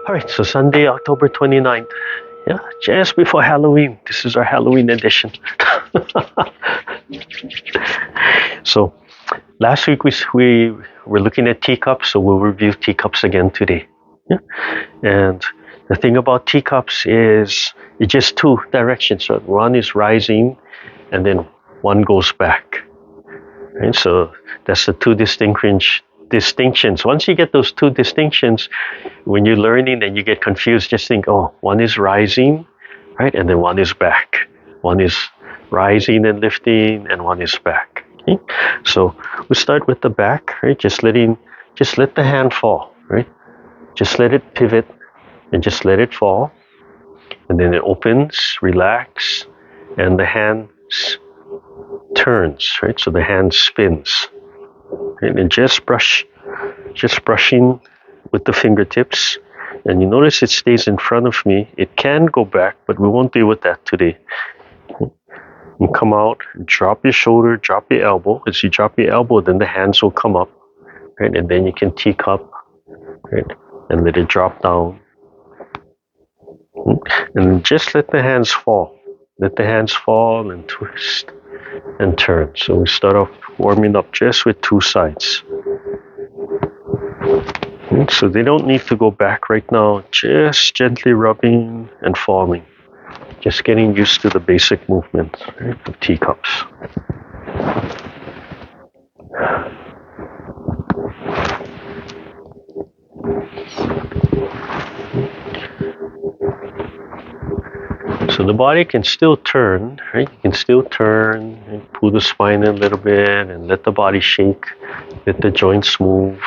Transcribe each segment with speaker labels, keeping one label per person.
Speaker 1: All right, so Sunday, October 29th. Yeah, just before Halloween. This is our Halloween edition. So last week we were looking at teacups, so we'll review teacups again today. Yeah? And the thing about teacups is it's just two directions. So one is rising and then one goes back. Right? So that's the two distinctions. Once you get those two distinctions, when you're learning and you get confused, just think, oh, one is rising, right? And then one is back. One is rising and lifting, and one is back. Okay? So we start with the back, right? Just let the hand fall, right? Just let it pivot and just let it fall. And then it opens, relax, and the hand turns, right? So the hand spins. Right? And just brushing with the fingertips. And you notice it stays in front of me. It can go back, but we won't deal with that today. You come out, drop your shoulder, drop your elbow. As you drop your elbow, then the hands will come up, right? And then you can teacup, right? And let it drop down. And just let the hands fall. Let the hands fall and twist and turn. So we start off warming up just with two sides. So they don't need to go back right now, just gently rubbing and falling. Just getting used to the basic movement, right, of teacups. So the body can still turn, right? You can still turn and pull the spine in a little bit and let the body shake, let the joints move.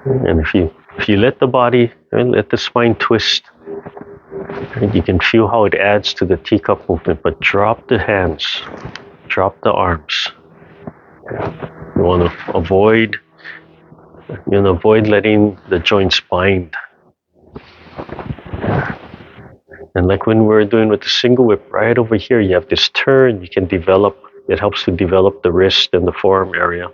Speaker 1: And if you let the body, right, let the spine twist, right, you can feel how it adds to the teacup movement, but drop the hands, drop the arms. You want to avoid letting the joints bind. And like when we're doing with the single whip, right over here, you have this turn, you can develop, it helps to develop the wrist and the forearm area.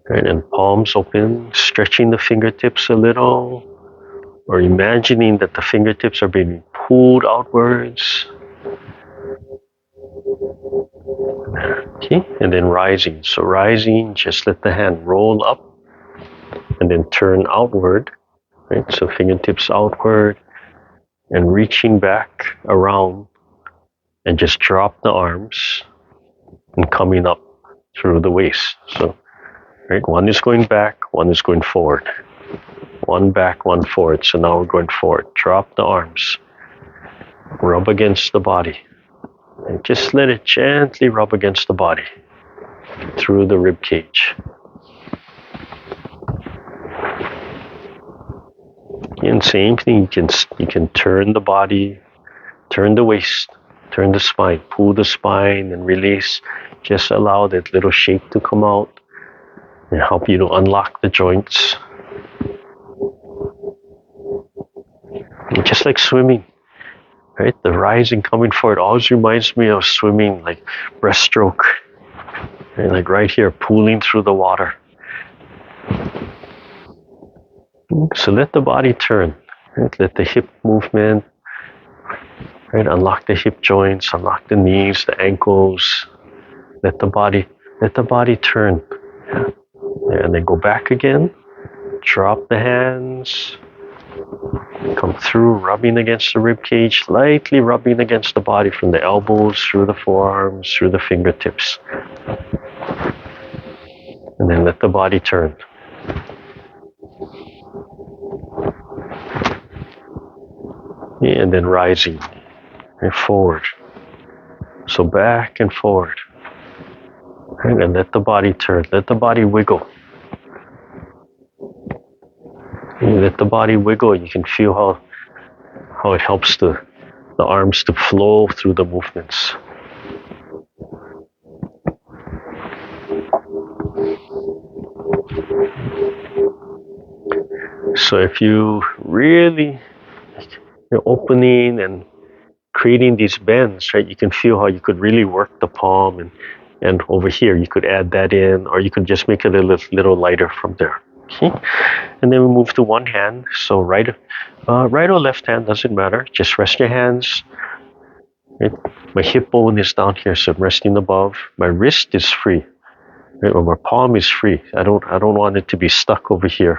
Speaker 1: Right, and palms open, stretching the fingertips a little, or imagining that the fingertips are being pulled outwards. Okay, and then rising. So rising, just let the hand roll up and then turn outward. Right, so fingertips outward and reaching back around and just drop the arms and coming up through the waist. So, right, one is going back, one is going forward. One back, one forward. So now we're going forward. Drop the arms. Rub against the body. And just let it gently rub against the body through the rib cage. And same thing, you can turn the body, turn the waist, turn the spine, pull the spine and release. Just allow that little shape to come out and help you to unlock the joints. And just like swimming, right? The rising coming forward always reminds me of swimming, like breaststroke. And like right here, pulling through the water. So let the body turn, right? Let the hip movement, right? Unlock the hip joints, unlock the knees, the ankles. Let the body turn. Yeah. And then go back again. Drop the hands. Come through, rubbing against the rib cage, lightly rubbing against the body from the elbows, through the forearms, through the fingertips. And then let the body turn. And then rising and forward. So back and forward. And let the body turn. Let the body wiggle. You let the body wiggle. You can feel how it helps the arms to flow through the movements. So if you really opening and creating these bends, right, you can feel how you could really work the palm and over here you could add that in, or you could just make it a little lighter from there. Okay, and then we move to one hand. So right or left hand, doesn't matter. Just rest your hands. Right? My hip bone is down here, so I'm resting above. My wrist is free. Right? Or my palm is free. I don't want it to be stuck over here.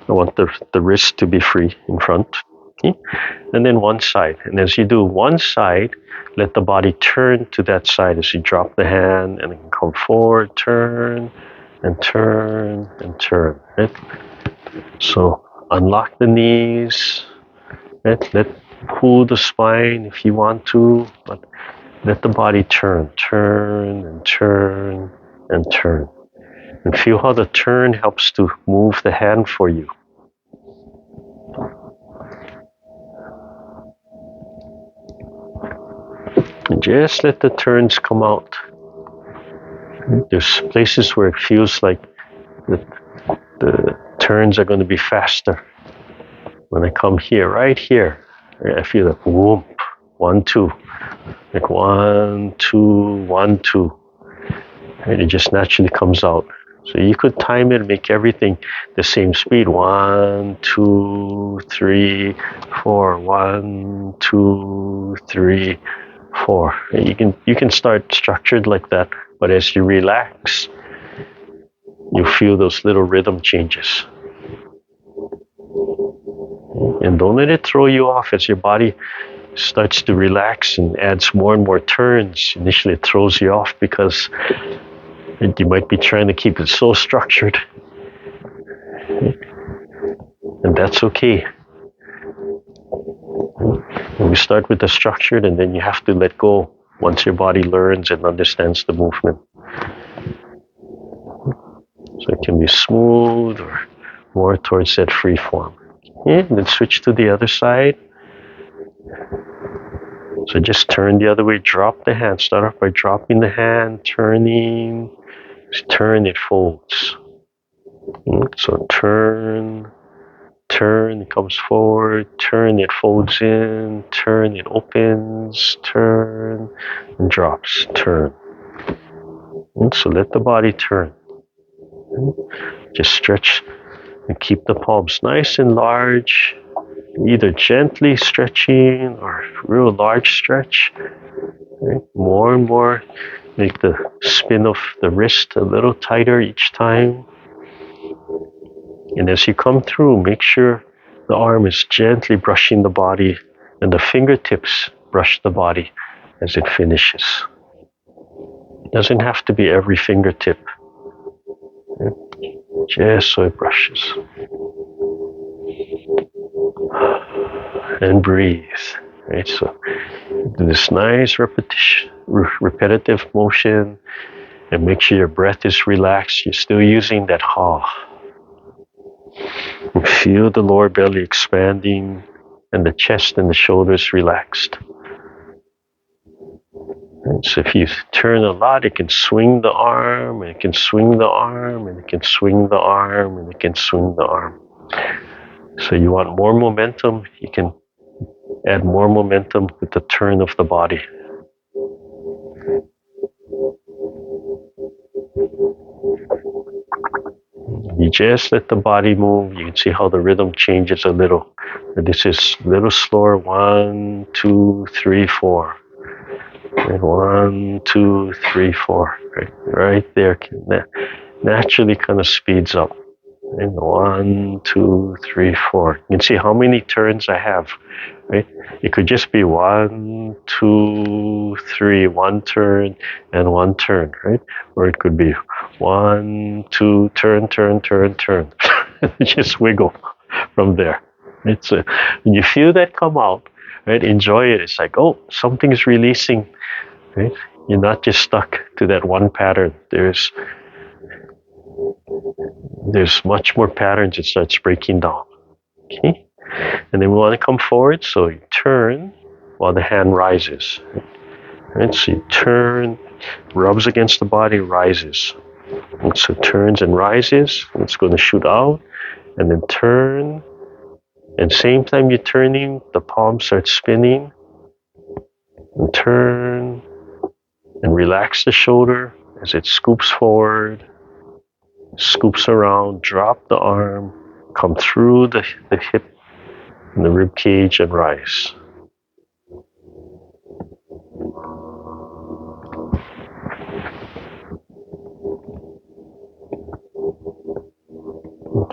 Speaker 1: I want the wrist to be free in front. Okay? And then one side. And as you do one side, let the body turn to that side as you drop the hand and then come forward, turn and turn and turn. Right? So unlock the knees. Right? Pull the spine if you want to, but let the body turn and turn and turn. And feel how the turn helps to move the hand for you. And just let the turns come out. There's places where it feels like the turns are going to be faster. When I come here, right here, I feel like whoop, 1, 2. Like 1, 2, 1, 2. And it just naturally comes out. So you could time it and make everything the same speed. 1, 2, 3, 4. 1, 2, 3, 4. And you can start structured like that, but as you relax, you feel those little rhythm changes. And don't let it throw you off as your body starts to relax and adds more and more turns. Initially it throws you off because you might be trying to keep it so structured. And that's okay. We start with the structured and then you have to let go once your body learns and understands the movement. So it can be smooth or more towards that free form. Okay, and then switch to the other side. So just turn the other way, drop the hand. Start off by dropping the hand, turning. Turn, it folds. So turn, it comes forward, turn, it folds in, turn, it opens, turn, and drops, turn. So let the body turn. Just stretch and keep the palms nice and large, either gently stretching or real large stretch. Right? More and more, make the spin of the wrist a little tighter each time. And as you come through, make sure the arm is gently brushing the body and the fingertips brush the body as it finishes. It doesn't have to be every fingertip. Right? Just so it brushes. And breathe. Right? So do this nice repetitive motion and make sure your breath is relaxed. You're still using that ha. And feel the lower belly expanding and the chest and the shoulders relaxed. And so if you turn a lot, it can swing the arm, and it can swing the arm, and it can swing the arm, and it can swing the arm. So you want more momentum, you can add more momentum with the turn of the body. You just let the body move. You can see how the rhythm changes a little. This is a little slower. 1, 2, 3, 4. And 1, 2, 3, 4. Right there. Naturally kind of speeds up. And 1, 2, 3, 4. You can see how many turns I have. Right? It could just be 1, 2, 3, 1 turn and 1 turn, right? Or it could be 1, 2, turn. Just wiggle from there. When you feel that come out, right? Enjoy it. It's like, oh, something's releasing, right? You're not just stuck to that one pattern. There's much more patterns. It starts breaking down. Okay. And then we want to come forward, so you turn while the hand rises. Right? So you turn, rubs against the body, rises. And so turns and rises. It's going to shoot out, and then turn. And same time you're turning, the palm starts spinning. And turn, and relax the shoulder as it scoops forward. Scoops around, drop the arm, come through the hip and the rib cage and rise.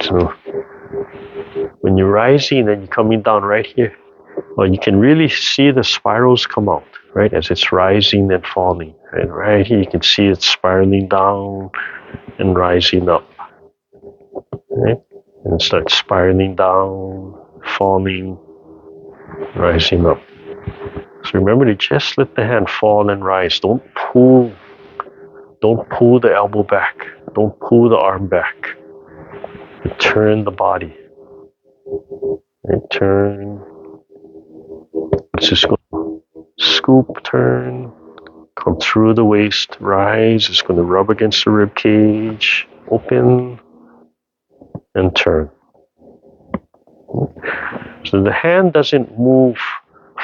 Speaker 1: So when you're rising and you're coming down right here, well, you can really see the spirals come out, right, as it's rising and falling. And right here, you can see it spiraling down and rising up, right? And start spiraling down, falling, rising up. So remember to just let the hand fall and rise. Don't pull the elbow back. Don't pull the arm back. Turn the body. And turn. Let's just go. Scoop, turn. Come through the waist, rise. It's going to rub against the rib cage. Open and turn. So the hand doesn't move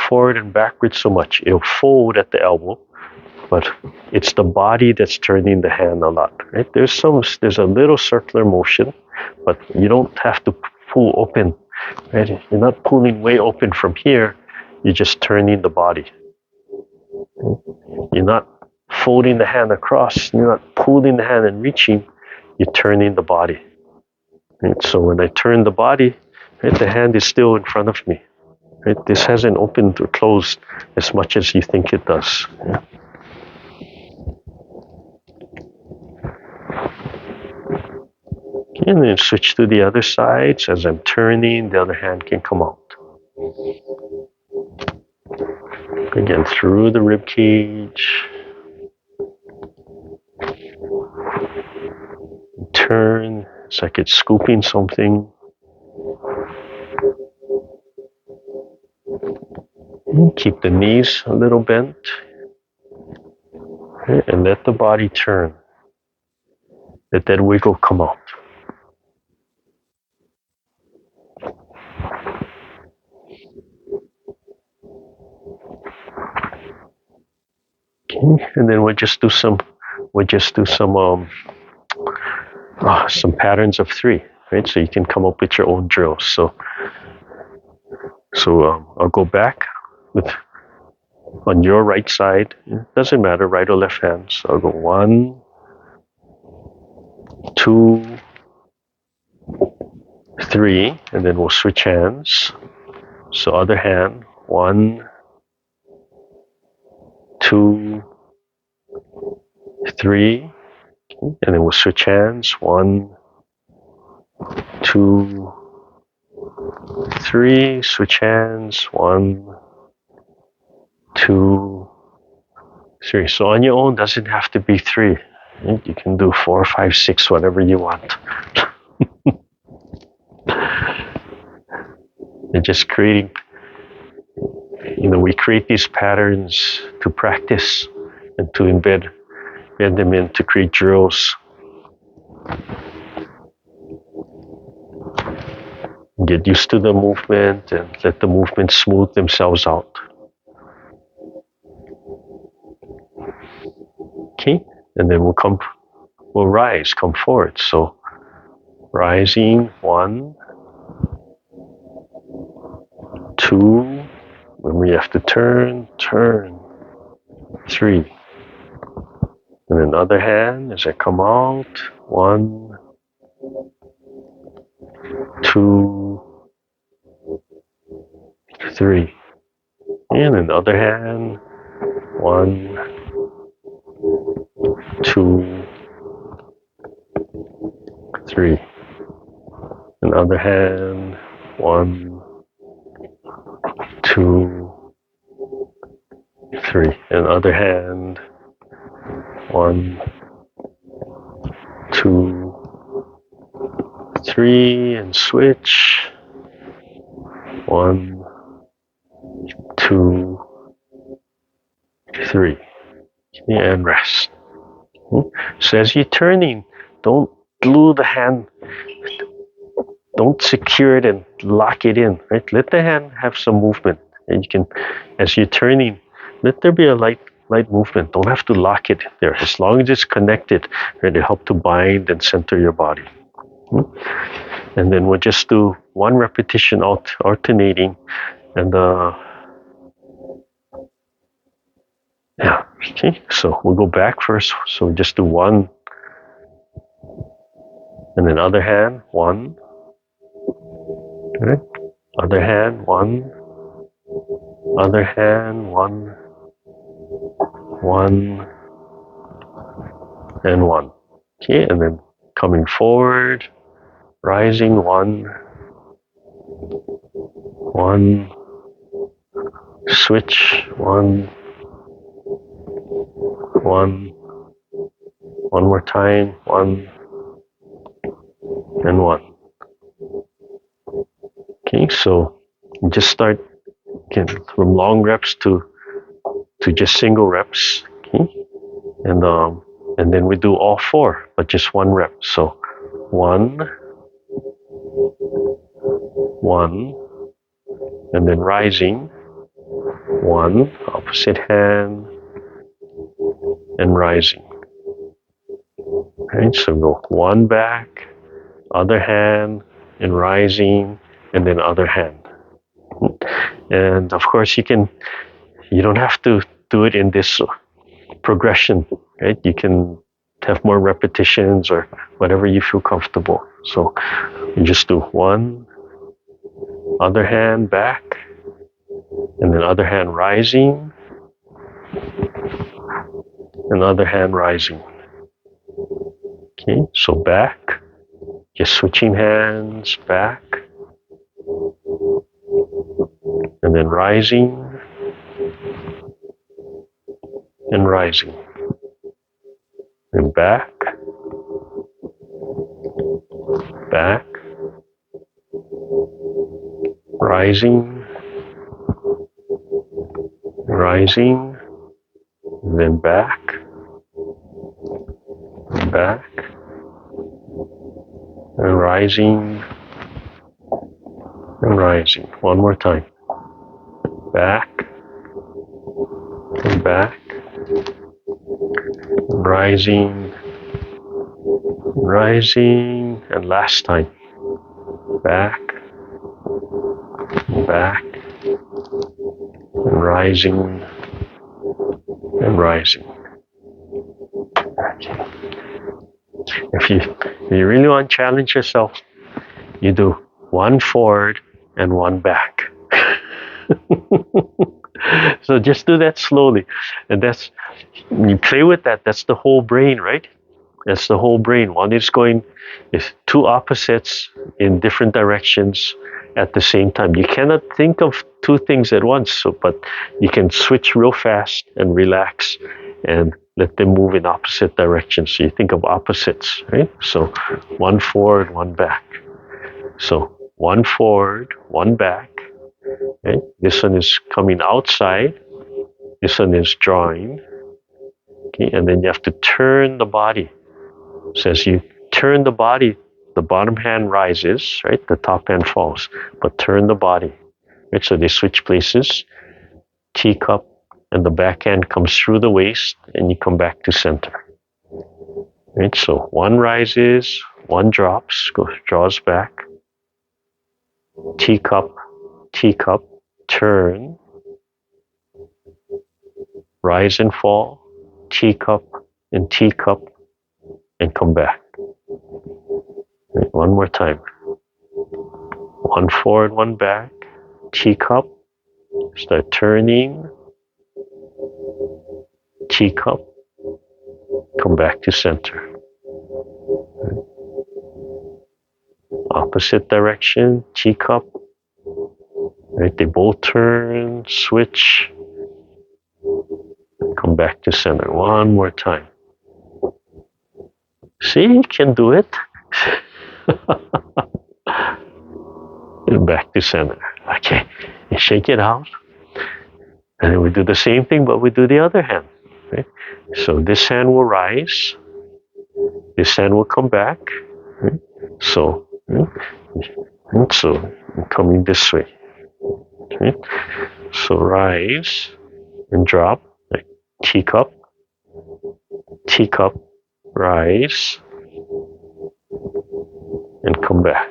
Speaker 1: forward and backwards so much. It'll fold at the elbow, but it's the body that's turning the hand a lot, right? There's a little circular motion, but you don't have to pull open, right? You're not pulling way open from here. You're just turning the body. You're not folding the hand across. You're not pulling the hand and reaching. You're turning the body. Right? So when I turn the body, right, the hand is still in front of me. Right? This hasn't opened or closed as much as you think it does. Yeah? And then switch to the other side. So as I'm turning, the other hand can come out. Again, through the rib cage. Turn. It's like it's scooping something. Keep the knees a little bent. And let the body turn. Let that wiggle come out. Okay, and then we'll just do some patterns of 3, right? So you can come up with your own drills. So I'll go back on your right side. It doesn't matter, right or left hand. So I'll go 1, 2, 3, and then we'll switch hands. So other hand, 1, 2, 3, and then we'll switch hands. 1, 2, 3. Switch hands. 1, 2, 3. So on your own, doesn't have to be 3. You can do 4, 5, 6, whatever you want. And just creating, we create these patterns to practice and to embed them in to create drills. Get used to the movement and let the movement smooth themselves out. Okay, and then we'll rise, come forward. So rising, 1, 2, when we have to turn, 3. And then other hand as I come out, 1, 2, 3. And then other hand, 1, 2, 3. And other hand, 1, 2, 3. And other hand, 1, 2, 3, and switch. 1, 2, 3. And rest. So as you're turning, don't glue the hand. Don't secure it and lock it in, right? Let the hand have some movement. And you can, as you're turning, let there be a light light movement. Don't have to lock it there. As long as it's connected, right, it help to bind and center your body. And then we'll just do one repetition alternating, and yeah, okay. So we'll go back first. So we just do one, and then other hand, one. Okay. Other hand, one. Other hand, one. One and one. Okay, and then coming forward, rising, one. One. Switch, one. One. One more time, one. And one. Okay, so just start again from long reps to just single reps. Okay, and then we do all four, but just one rep. So one, one, and then rising, one, opposite hand, and rising. Right, so go one back, other hand, and rising, and then other hand. And of course, you don't have to do it in this progression, right? You can have more repetitions or whatever you feel comfortable. So you just do one, other hand back, and then other hand rising, and other hand rising. Okay, so back, just switching hands, back, and then rising, and rising, and back, back, rising, rising, and then back, back, and rising, and rising. One more time. Back, and back, and rising, rising, and last time. Back, and back, and rising, and rising. Okay. If you really want to challenge yourself, you do one forward and one back. So just do that slowly, and you play with that. That's the whole brain, right? That's the whole brain. One is two opposites in different directions at the same time. You cannot think of two things at once, but you can switch real fast and relax and let them move in opposite directions. So you think of opposites, right? So one forward, one back. So one forward, one back. Okay? This one is coming outside. This one is drawing. Okay? And then you have to turn the body. So as you turn the body, the bottom hand rises, right? The top hand falls. But turn the body. Right? So they switch places. Teacup, and the back hand comes through the waist, and you come back to center. Right? So one rises, one drops, draws back. Teacup, teacup, turn, rise and fall, teacup, and come back. Right, one more time. One forward, one back, teacup, start turning, teacup, come back to center. Right. Opposite direction, teacup. Right, they both turn, switch, come back to center. One more time. See, you can do it. And back to center. Okay, you shake it out. And then we do the same thing, but we do the other hand. Right? So this hand will rise. This hand will come back. Right? So coming this way. Okay? So rise and drop. Like teacup, teacup, rise, and come back.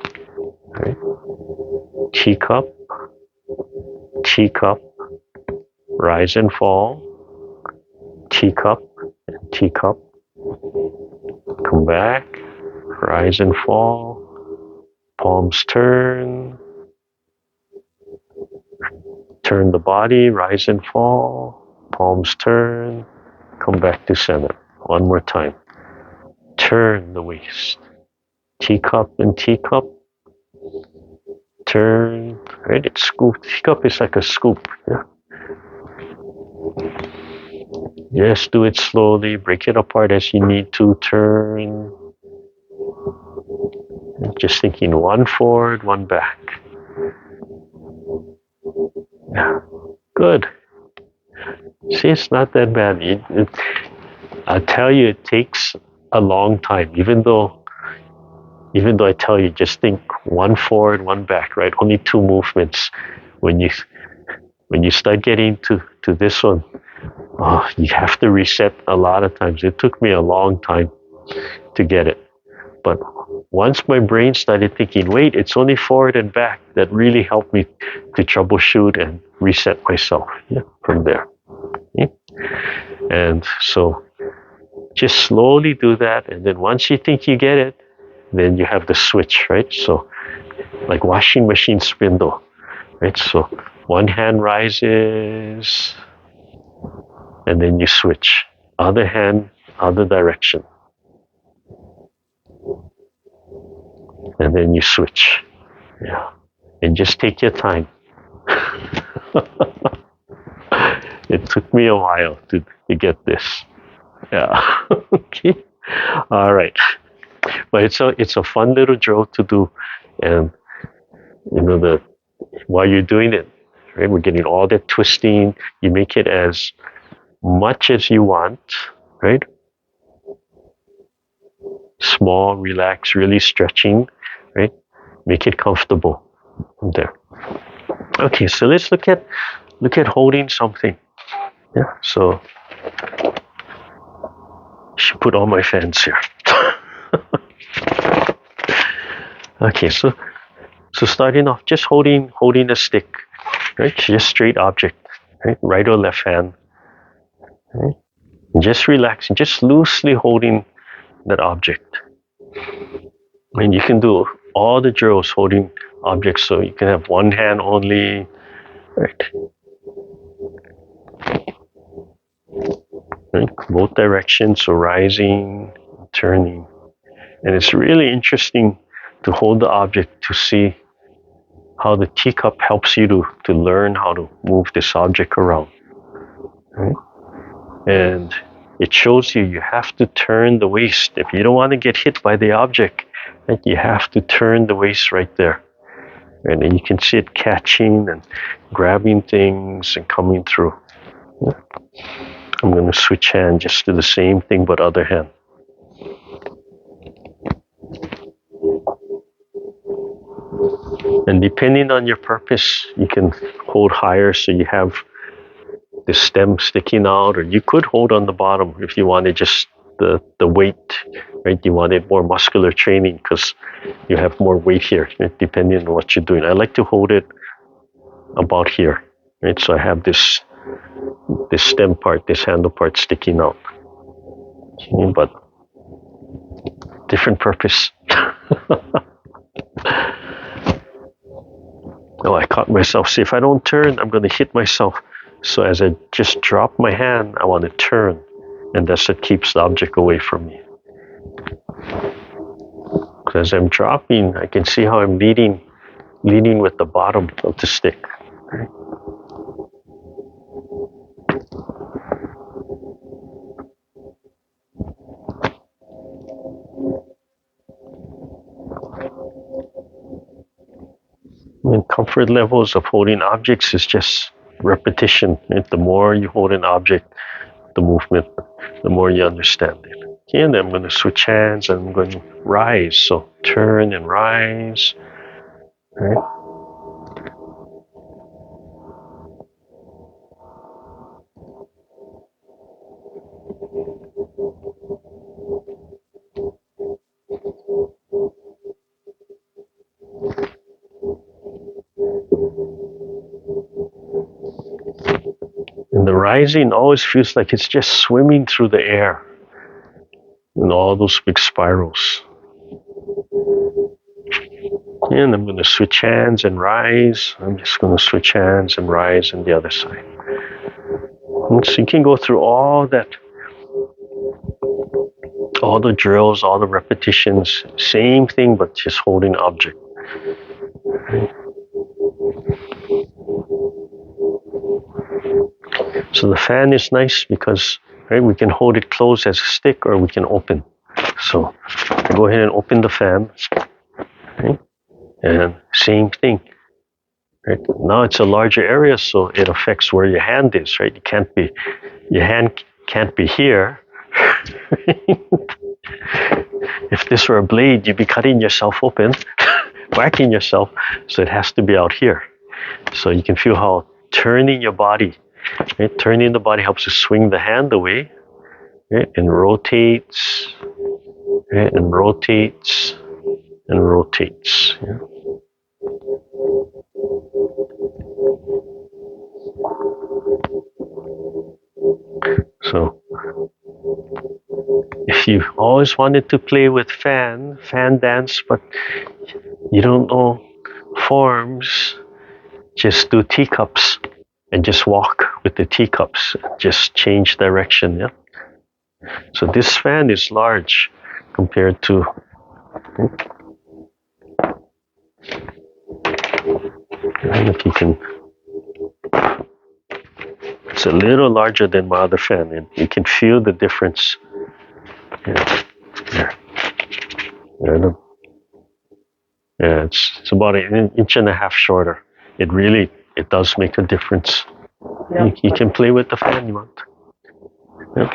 Speaker 1: Right? Teacup, teacup, rise and fall, teacup, teacup, come back, rise and fall, palms turn, turn the body, rise and fall, palms turn, come back to center. One more time. Turn the waist. Teacup and teacup. Turn. Right? It's scoop. Teacup is like a scoop. Yeah. Just do it slowly. Break it apart as you need to. Turn. Just thinking one forward, one back. Yeah. Good. See, it's not that bad. I tell you, it takes a long time. Even though I tell you, just think one forward, one back. Right? Only 2 movements. When you start getting to this one, you have to reset a lot of times. It took me a long time to get it. But once my brain started thinking, wait, it's only forward and back, that really helped me to troubleshoot and reset myself from there. Yeah. And so just slowly do that. And then once you think you get it, then you have the switch, right? So like washing machine spindle, right? So one hand rises, and then you switch. Other hand, other direction. And then you switch. Yeah. And just take your time. It took me a while to get this. Yeah. Okay. All right. But it's a fun little drill to do. And while you're doing it, right, we're getting all that twisting. You make it as much as you want, right? Small, relax, really stretching, right? Make it comfortable there. Okay, so let's look at holding something. Yeah, so I should put all my fans here. Okay, so starting off, just holding a stick, right? Just straight object, right or left hand. Right? Just relaxing, just loosely holding that object. And you can do all the drills holding objects, so you can have one hand only, right? Right? Both directions, so rising, turning. And it's really interesting to hold the object to see how the teacup helps you to learn how to move this object around. Right? And it shows you have to turn the waist. If you don't want to get hit by the object, right, you have to turn the waist right there. And then you can see it catching and grabbing things and coming through. Yeah. I'm going to switch hand, just do the same thing but other hand. And depending on your purpose, you can hold higher so you have the stem sticking out, or you could hold on the bottom if you wanted just the weight, right? You wanted more muscular training because you have more weight here, right? Depending on what you're doing. I like to hold it about here, right? So I have this stem part, this handle part sticking out. Okay, but different purpose. Oh, I caught myself. See, if I don't turn, I'm going to hit myself. So as I just drop my hand, I want to turn. And that's what keeps the object away from me. As I'm dropping, I can see how I'm leading with the bottom of the stick. Right? And comfort levels of holding objects is just repetition. Right? The more you hold an object, the movement, the more you understand it. Okay, and then I'm going to switch hands and I'm going to rise. So turn and rise. Right? rising always feels like it's just swimming through the air in all those big spirals. And I'm going to switch hands and rise. I'm just going to switch hands and rise on the other side. And so you can go through all that, all the drills, all the repetitions, same thing, but just holding object. So the fan is nice because, right, we can hold it closed as a stick or we can open. So I go ahead and open the fan. Right? And same thing. Right? Now it's a larger area, so it affects where your hand is, right? Your hand can't be here. If this were a blade, you'd be cutting yourself open, whacking yourself, so it has to be out here. So you can feel how turning your body, right? Turning the body helps you swing the hand away, right? And rotates, right? And rotates, and rotates. Yeah? So if you always wanted to play with fan dance, but you don't know forms, just do teacups and just walk with the teacups. Just change direction. Yeah. So this fan is large compared to. And if you can, it's a little larger than my other fan, and you can feel the difference. Yeah. There. Yeah, it's about an inch and a half shorter. It does make a difference. Yeah. You can play with the fan you want. Yeah.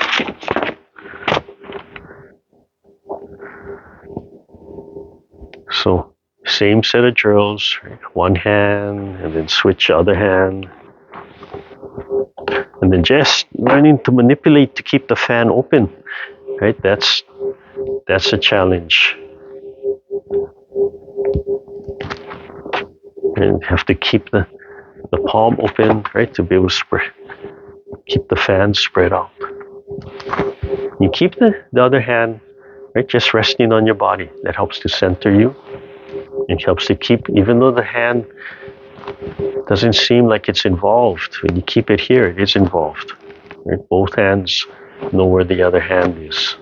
Speaker 1: So same set of drills, right? One hand and then switch the other hand. And then just learning to manipulate to keep the fan open, right? That's a challenge. And you have to keep the palm open, right? To be able to keep the fan spread out. You keep the other hand, right? Just resting on your body. That helps to center you. It helps to keep, even though the hand doesn't seem like it's involved, when you keep it here, it is involved. Right? Both hands know where the other hand is.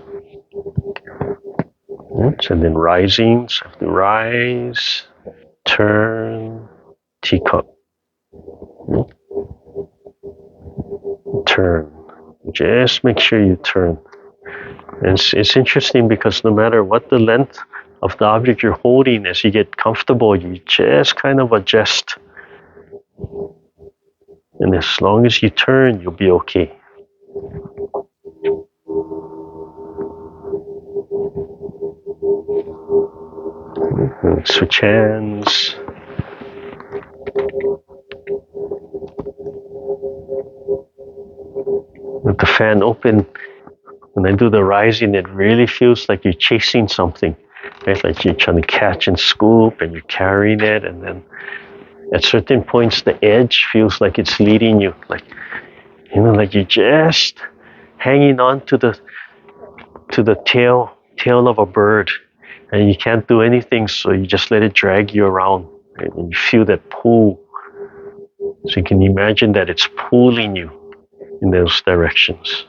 Speaker 1: Right? And then rising, so have to rise, turn, teacup. Turn. Just make sure you turn. And it's interesting because no matter what the length of the object you're holding, as you get comfortable, you just kind of adjust. And as long as you turn, you'll be okay. And switch hands. With the fan open, when I do the rising, it really feels like you're chasing something, right? Like you're trying to catch and scoop and you're carrying it, and then at certain points the edge feels like it's leading you, like you're just hanging on to the tail of a bird, and you can't do anything, so you just let it drag you around, right? And you feel that pull. So you can imagine that it's pulling you in those directions.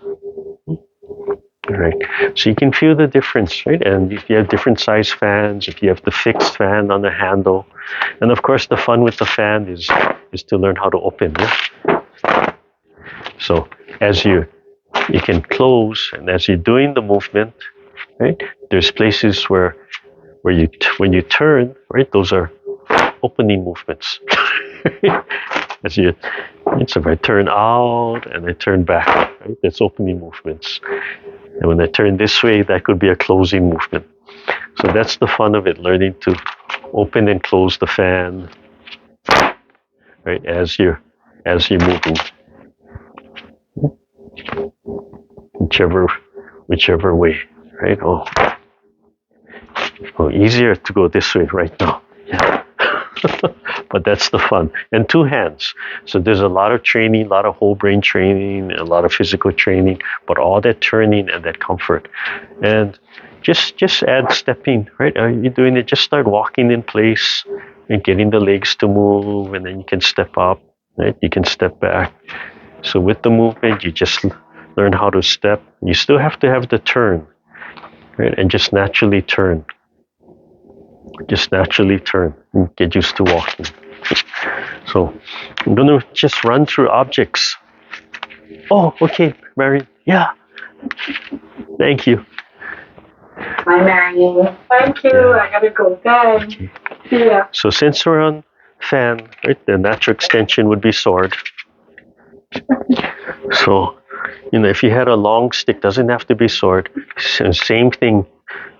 Speaker 1: Right. So you can feel the difference, right? And if you have different size fans, if you have the fixed fan on the handle, and of course the fun with the fan is to learn how to open. Yeah? So as you can close, and as you're doing the movement, right? There's places where you when you turn, right? Those are opening movements. So if I turn out and I turn back, right? That's opening movements. And when I turn this way, that could be a closing movement. So that's the fun of it, learning to open and close the fan, right? As you're moving, whichever way, right? Oh, easier to go this way right now. Yeah. but that's the fun. And two hands. So there's a lot of training, a lot of whole brain training, a lot of physical training, but all that turning and that comfort. And just add stepping, right? Are you doing it? Just start walking in place and getting the legs to move, and then you can step up, right? You can step back. So with the movement, you just learn how to step. You still have to have the turn, right? And just naturally turn. Just naturally turn and get used to walking. So I'm going to just run through objects. Oh, okay, Marion. Yeah. Thank you.
Speaker 2: Bye, Marion. Thank you. Yeah. I gotta go then. Okay. See ya.
Speaker 1: So since we're on fan, right, the natural extension would be sword. So, if you had a long stick, doesn't have to be sword. Same thing,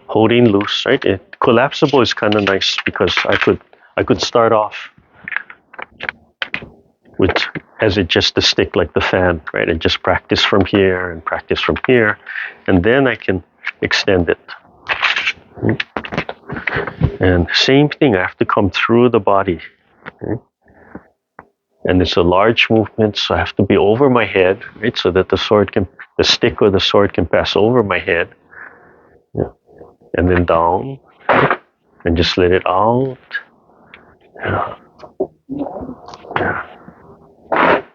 Speaker 1: holding loose, right? Collapsible is kind of nice because I could start off with as it just a stick like the fan, right? And just practice from here and practice from here, and then I can extend it. And same thing, I have to come through the body. Okay? And it's a large movement, so I have to be over my head, right? So that the stick or the sword can pass over my head. Yeah. And then down, and just let it out. Yeah. Yeah.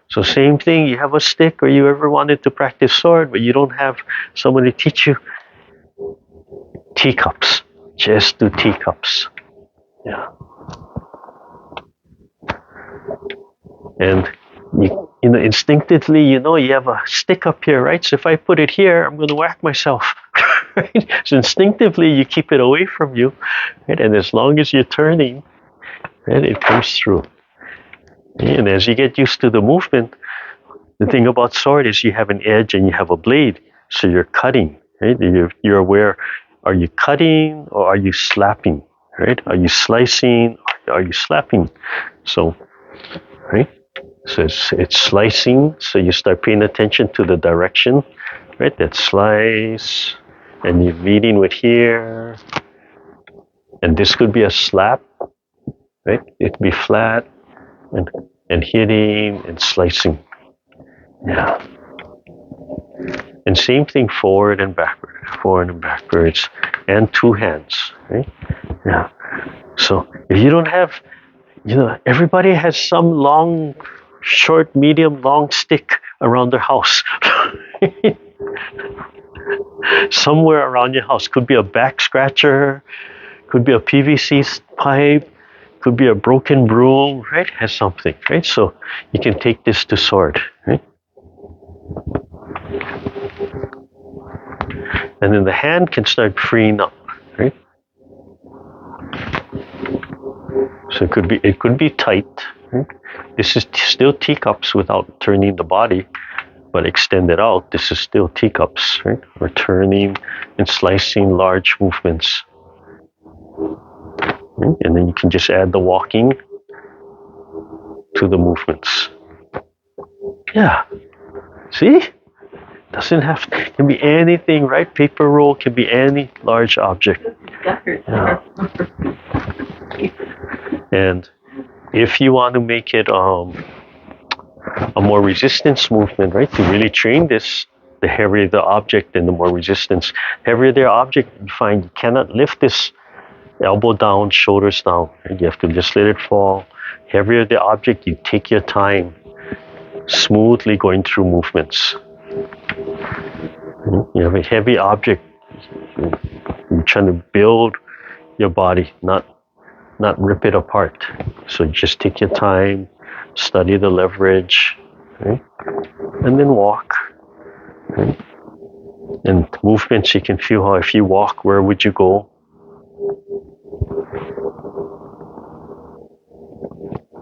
Speaker 1: So same thing, you have a stick, or you ever wanted to practice sword, but you don't have somebody to teach you. Teacups. Just do teacups. Yeah. And you instinctively, you have a stick up here, right? So if I put it here, I'm going to whack myself. Right? So instinctively, you keep it away from you, right? And as long as you're turning, right, it comes through. And as you get used to the movement, the thing about sword is you have an edge and you have a blade, so you're cutting, right? You're aware. Are you cutting or are you slapping, right? Are you slicing or are you slapping? So, right? So it's slicing, so you start paying attention to the direction, right? That slice, and you're meeting with here. And this could be a slap, right? It could be flat and hitting and slicing. Yeah. And same thing forward and backwards, and two hands, right? Yeah. So if you don't have, everybody has some long, short, medium, long stick around their house. Somewhere around your house. Could be a back scratcher, could be a PVC pipe, could be a broken broom, right? Has something, right? So you can take this to sword, right? And then the hand can start freeing up, right? So it could be tight, right? This is still teacups without turning the body, but extended out. This is still teacups, right? We're turning and slicing large movements. Right? And then you can just add the walking to the movements. Yeah. See? Doesn't have to, can be anything, right? Paper roll can be any large object. Yeah. And if you want to make it a more resistance movement, right? To really train this, the heavier the object and the more resistance. Heavier the object, you find you cannot lift this elbow down, shoulders down. Right? You have to just let it fall. Heavier the object, you take your time, smoothly going through movements. You have a heavy object, you're trying to build your body, not rip it apart. So just take your time, study the leverage, right? And then walk. Right? And movements, you can feel how if you walk, where would you go?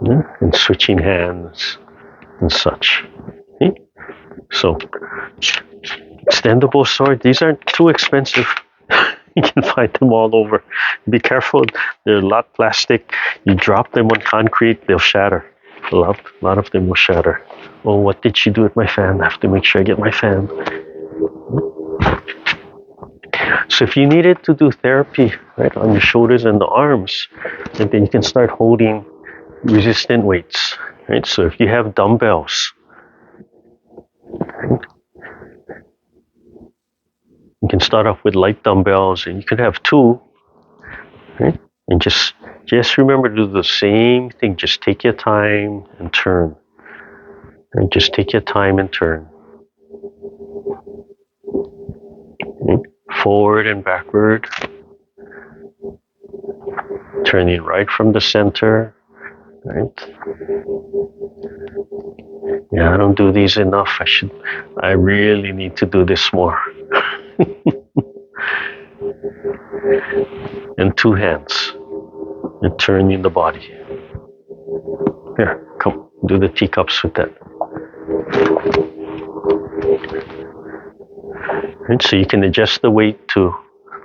Speaker 1: Yeah? And switching hands and such. Okay? So, extendable sword, these aren't too expensive. You can find them all over. Be careful, they're a lot plastic. You drop them on concrete, they'll shatter. A lot of them will shatter. Oh, what did she do with my fan? I have to make sure I get my fan. So if you needed to do therapy, right, on your shoulders and the arms, and then you can start holding resistant weights, right? So if you have dumbbells, right, you can start off with light dumbbells, and you can have two, right? And just remember to do the same thing. Just take your time and turn. Right? Just take your time and turn. Right? Forward and backward. Turning right from the center. Right? Yeah, I don't do these enough. I really need to do this more. And two hands. And turning the body. Here, come, do the teacups with that. Right, so you can adjust the weight to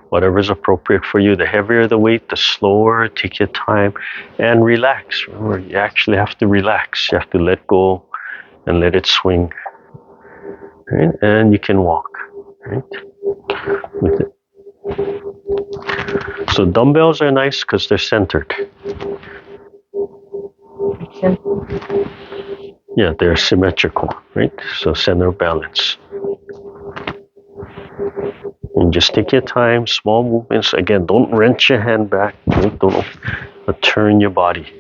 Speaker 1: whatever is appropriate for you. The heavier the weight, the slower. Take your time and relax. Remember, you actually have to relax. You have to let go and let it swing. Right? And you can walk. Right? With it. So dumbbells are nice because they're centered. Yeah, they're symmetrical, right? So center of balance. And just take your time, small movements. Again, don't wrench your hand back. Right? Don't turn your body.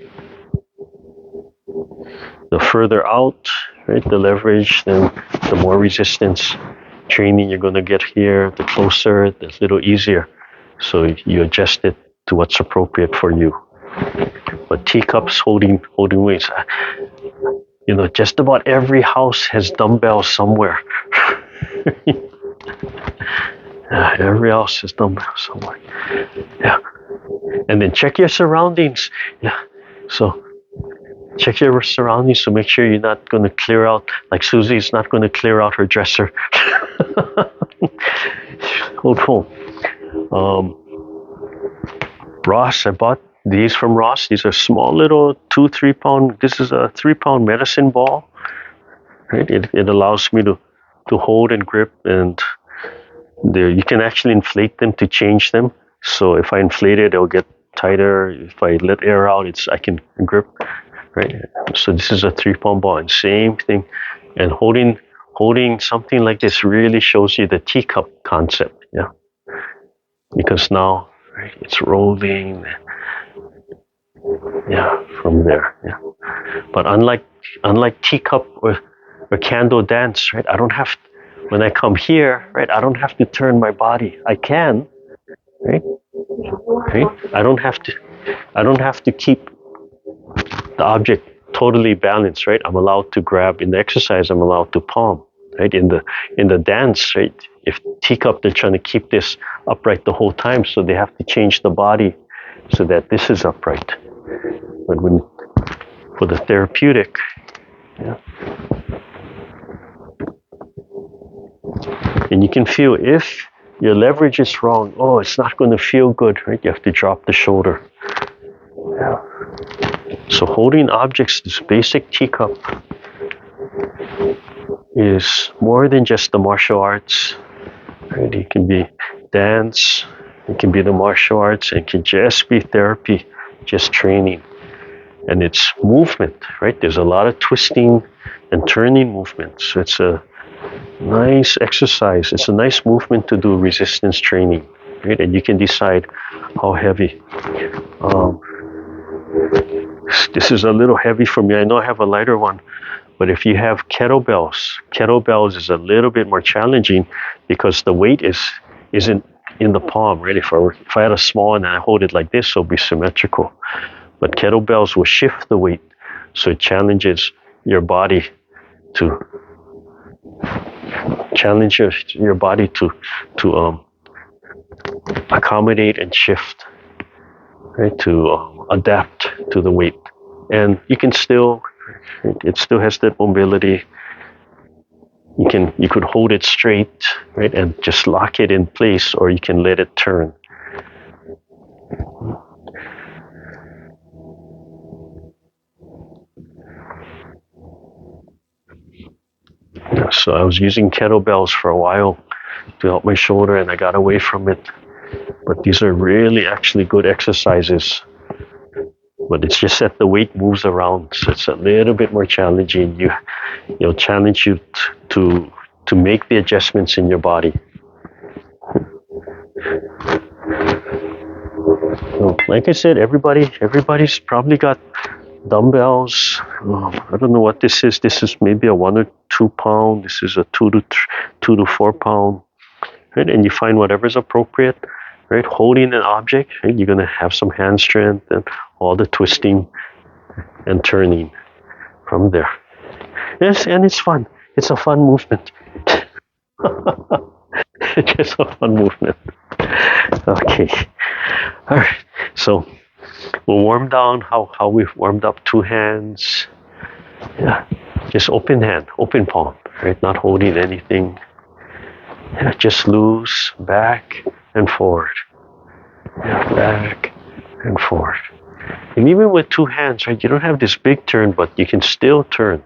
Speaker 1: The further out, right, the leverage, then the more resistance training you're going to get here. The closer, the little easier. So you adjust it to what's appropriate for you. But teacups, holding weights. You know, just about every house has dumbbells somewhere. Every house has dumbbells somewhere. Yeah. And then check your surroundings. Yeah. So check your surroundings to make sure you're not going to clear out, like Susie's not going to clear out her dresser. Hold on. Ross, I bought these from Ross. These are small little 2-3 pound. This is a 3 pound medicine ball. Right? It allows me to hold and grip, and there you can actually inflate them to change them. So if I inflate it, it'll get tighter. If I let air out, I can grip. Right? So this is a 3 pound ball, and same thing. And holding something like this really shows you the teacup concept. Yeah. Because now, right, it's rolling. Yeah, from there. Yeah. But unlike teacup or candle dance, right? I don't have, when I come here, right? I don't have to turn my body. I can, right? Right? I don't have to keep the object totally balanced, right? I'm allowed to grab in the exercise. I'm allowed to palm, right? In the dance, right? If teacup, they're trying to keep this upright the whole time, so they have to change the body so that this is upright. But for the therapeutic, yeah. And you can feel if your leverage is wrong, oh, it's not going to feel good, right? You have to drop the shoulder. Yeah. So holding objects, this basic teacup, is more than just the martial arts. Right? It can be dance, it can be the martial arts, it can just be therapy, just training. And it's movement, right? There's a lot of twisting and turning movements. It's a nice exercise. It's a nice movement to do resistance training, right? And you can decide how heavy. This is a little heavy for me. I know I have a lighter one, but if you have kettlebells is a little bit more challenging because the weight isn't in the palm, right? If I had a small one and I hold it like this, it'll be symmetrical. But kettlebells will shift the weight, so it challenges your body to accommodate and shift, right? To adapt to the weight, and you can still, it still has that mobility. You could hold it straight, right, and just lock it in place, or you can let it turn. So I was using kettlebells for a while to help my shoulder, and I got away from it. But these are really actually good exercises but it's just that the weight moves around, so it's a little bit more challenging. You'll challenge you to make the adjustments in your body. So, like I said, everybody's probably got dumbbells. I don't know what this is. This is maybe a 1 or 2 pound. This is a 2 to 4 pound. Right? And you find whatever's appropriate. Right? Holding an object, right? You're gonna have some hand strength and all the twisting and turning from there. Yes, and it's fun. It's a fun movement. It's just a fun movement. Okay. All right. So we'll warm down how we've warmed up 2 hands. Yeah. Just open hand, open palm, right? Not holding anything. Yeah, just loose, back and forward. Yeah, back and forward. And even with 2 hands, right, you don't have this big turn, but you can still turn.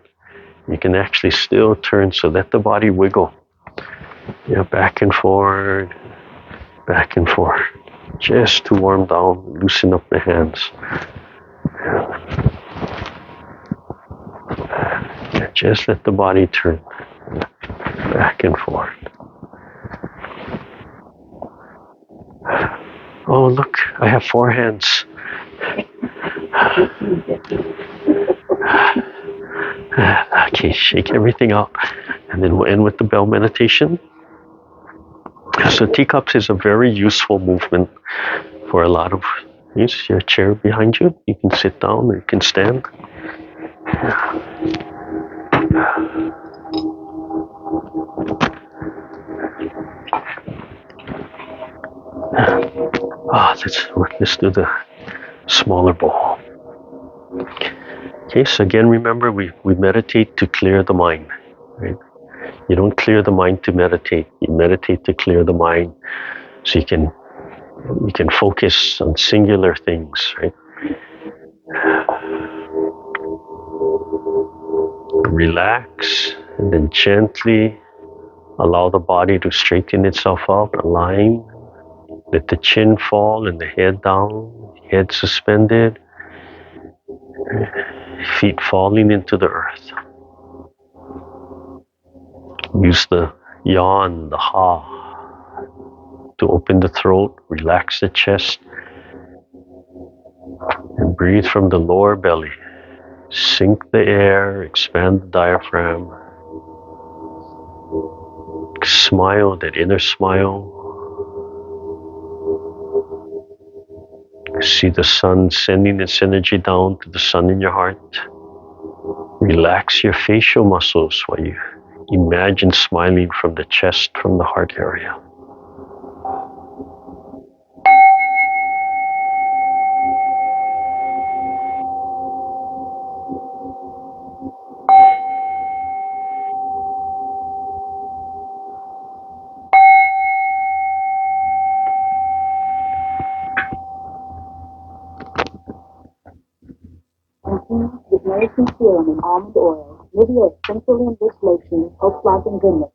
Speaker 1: You can actually still turn, so let the body wiggle. Yeah, back and forward, back and forth. Just to warm down, loosen up the hands. Yeah, just let the body turn back and forth. Oh, look, I have 4 hands. Okay, shake everything out. And then we'll end with the bell meditation. So Teacups is a very useful movement for a lot of things. Your chair behind you. You can sit down or you can stand. Let's do the smaller ball. Okay, so again, remember we meditate to clear the mind, right? You don't clear the mind to meditate. You meditate to clear the mind, so you can focus on singular things, right? Relax, and then gently allow the body to straighten itself up, align. Let the chin fall and the head down, head suspended, feet falling into the earth. Use the yawn, the ha, to open the throat, relax the chest, and breathe from the lower belly. Sink the air, expand the diaphragm. Smile, that inner smile. See the sun sending its energy down to the sun in your heart. Relax your facial muscles while you imagine smiling from the chest, from the heart area.
Speaker 2: With nourishing serum and almond oil, Nivea essentially enriched lotion, post-life and goodness.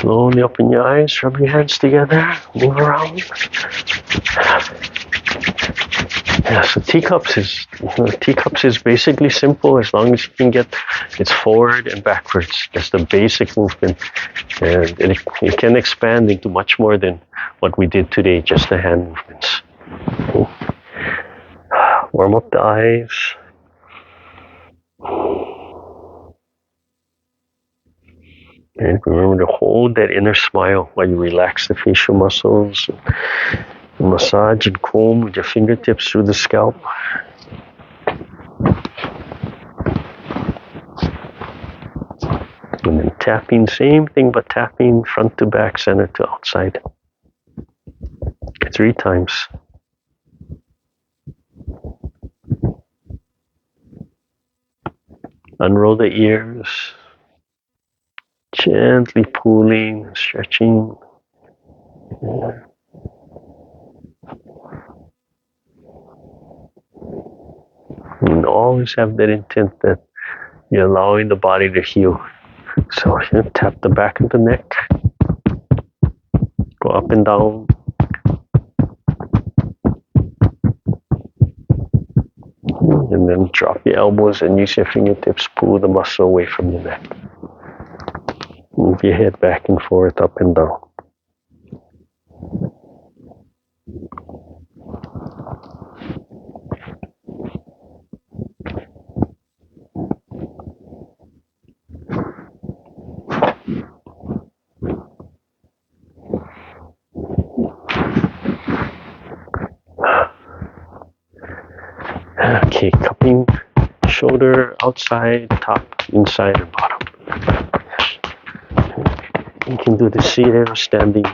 Speaker 1: Slowly open your eyes, rub your hands together, move around. Yeah, so teacups is basically simple as long as you can get it's forward and backwards. That's the basic movement, and it can expand into much more than what we did today, just the hand movements. Warm up the eyes. And remember to hold that inner smile while you relax the facial muscles. Massage and comb with your fingertips through the scalp. And then tapping, same thing, but tapping front to back, center to outside. 3 times. Unroll the ears. Gently pulling, stretching. And always have that intent that you're allowing the body to heal. So you tap the back of the neck, go up and down. And then drop your elbows and use your fingertips, pull the muscle away from your neck. Move your head back and forth, up and down. Okay, cupping, shoulder, outside, top, inside, and bottom. You can do this seated or standing.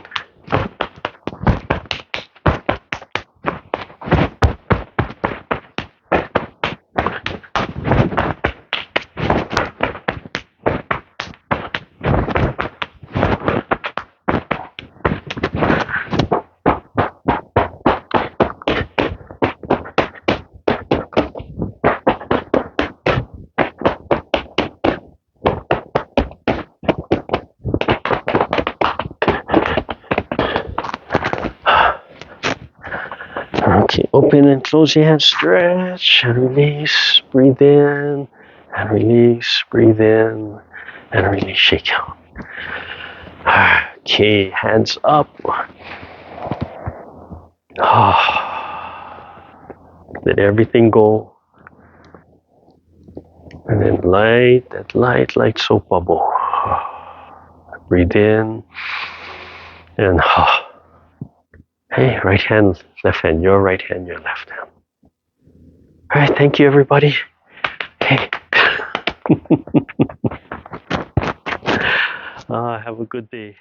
Speaker 1: Okay, open and close your hands, stretch and release, breathe in and release, breathe in and release, shake out. Okay, hands up. Let everything go. And then light, that light soap bubble. Breathe in and hey, right hand, left hand, your right hand, your left hand. All right, thank you, everybody. Okay. Have a good day.